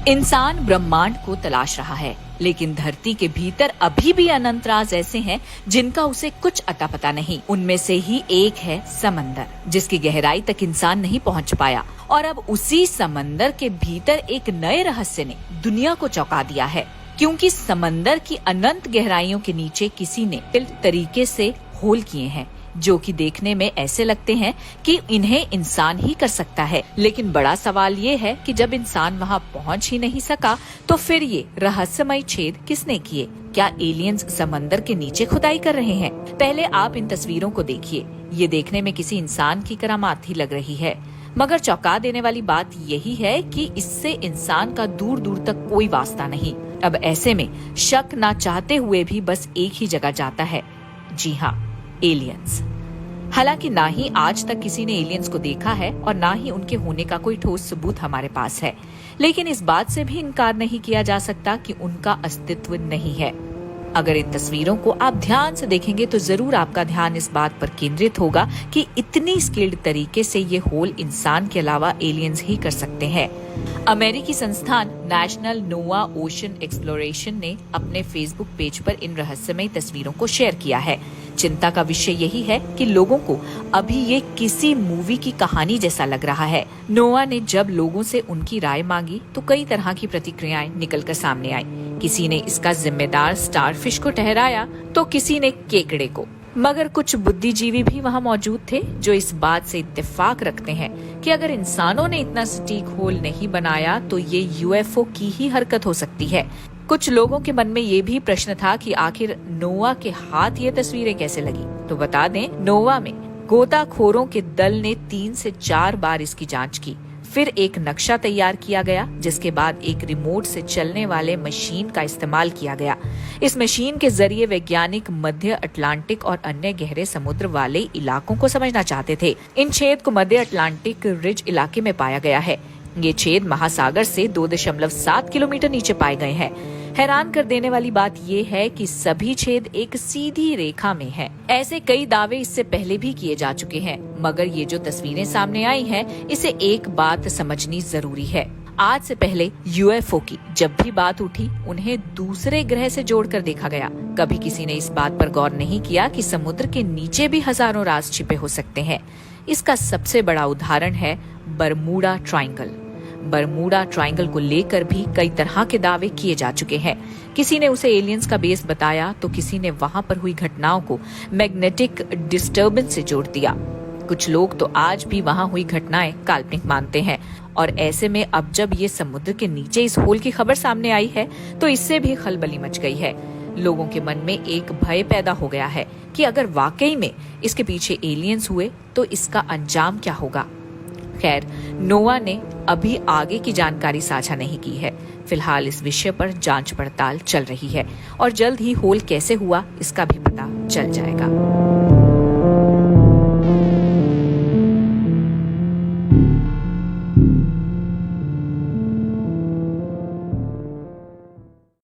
इंसान ब्रह्मांड को तलाश रहा है, लेकिन धरती के भीतर अभी भी अनंत राज ऐसे हैं जिनका उसे कुछ अता पता नहीं। उनमें से ही एक है समंदर, जिसकी गहराई तक इंसान नहीं पहुंच पाया। और अब उसी समंदर के भीतर एक नए रहस्य ने दुनिया को चौंका दिया है, क्योंकि समंदर की अनंत गहराइयों के नीचे किसी ने तरीके से होल किए हैं, जो कि देखने में ऐसे लगते हैं कि इन्हें इंसान ही कर सकता है। लेकिन बड़ा सवाल ये है कि जब इंसान वहां पहुंच ही नहीं सका, तो फिर ये रहस्यमय छेद किसने किए? क्या एलियंस समंदर के नीचे खुदाई कर रहे हैं? पहले आप इन तस्वीरों को देखिए। ये देखने में किसी इंसान की करामात ही लग रही है, मगर चौंका देने वाली बात यही है कि इससे इंसान का दूर दूर तक कोई वास्ता नहीं। अब ऐसे में शक ना चाहते हुए भी बस एक ही जगह जाता है, जी हाँ, एलियंस। हालांकि ना ही आज तक किसी ने एलियंस को देखा है और ना ही उनके होने का कोई ठोस सबूत हमारे पास है, लेकिन इस बात से भी इनकार नहीं किया जा सकता कि उनका अस्तित्व नहीं है। अगर इन तस्वीरों को आप ध्यान से देखेंगे तो जरूर आपका ध्यान इस बात पर केंद्रित होगा कि इतनी स्किल्ड तरीके से ये होल इंसान के अलावा एलियंस ही कर सकते हैं। अमेरिकी संस्थान नेशनल नोवा ओशन एक्सप्लोरेशन ने अपने फेसबुक पेज पर इन रहस्यमय तस्वीरों को शेयर किया है। चिंता का विषय यही है कि लोगों को अभी ये किसी मूवी की कहानी जैसा लग रहा है। नोवा ने जब लोगों से उनकी राय मांगी तो कई तरह की प्रतिक्रियाएं निकलकर सामने आई। किसी ने इसका जिम्मेदार स्टारफिश को ठहराया तो किसी ने केकड़े को। मगर कुछ बुद्धिजीवी भी वहाँ मौजूद थे जो इस बात से इत्तेफाक रखते हैं कि अगर इंसानों ने इतना सटीक होल नहीं बनाया तो ये यूएफओ की ही हरकत हो सकती है। कुछ लोगों के मन में ये भी प्रश्न था कि आखिर नोवा के हाथ ये तस्वीरें कैसे लगी। तो बता दें, नोवा में गोताखोरों के दल ने 3 से 4 बार इसकी जांच की। फिर एक नक्शा तैयार किया गया, जिसके बाद एक रिमोट से चलने वाले मशीन का इस्तेमाल किया गया। इस मशीन के जरिए वैज्ञानिक मध्य अटलांटिक और अन्य गहरे समुद्र वाले इलाकों को समझना चाहते थे। इन छेद को मध्य अटलांटिक रिज इलाके में पाया गया है। ये छेद महासागर से 2.7 किलोमीटर नीचे पाए गए हैं। हैरान कर देने वाली बात ये है कि सभी छेद एक सीधी रेखा में हैं। ऐसे कई दावे इससे पहले भी किए जा चुके हैं, मगर ये जो तस्वीरें सामने आई हैं, इसे एक बात समझनी जरूरी है। आज से पहले यूएफओ की जब भी बात उठी, उन्हें दूसरे ग्रह से जोड़कर देखा गया। कभी किसी ने इस बात पर गौर नहीं किया कि समुद्र के नीचे भी हजारों राज छिपे हो सकते हैं। इसका सबसे बड़ा उदाहरण है बरमूडा ट्रायंगल। बरमूडा ट्रायंगल को लेकर भी कई तरह के दावे किए जा चुके हैं। किसी ने उसे एलियंस का बेस बताया तो किसी ने वहां पर हुई घटनाओं को मैग्नेटिक डिस्टर्बेंस से जोड़ दिया। कुछ लोग तो आज भी वहां हुई घटनाएं काल्पनिक मानते हैं। और ऐसे में अब जब ये समुद्र के नीचे इस होल की खबर सामने आई है तो इससे भी खलबली मच गई है। लोगों के मन में एक भय पैदा हो गया है कि अगर वाकई में इसके पीछे एलियंस हुए तो इसका अंजाम क्या होगा। खैर, नोवा ने अभी आगे की जानकारी साझा नहीं की है। फिलहाल इस विषय पर जांच पड़ताल चल रही है और जल्द ही होल कैसे हुआ इसका भी पता चल जाएगा।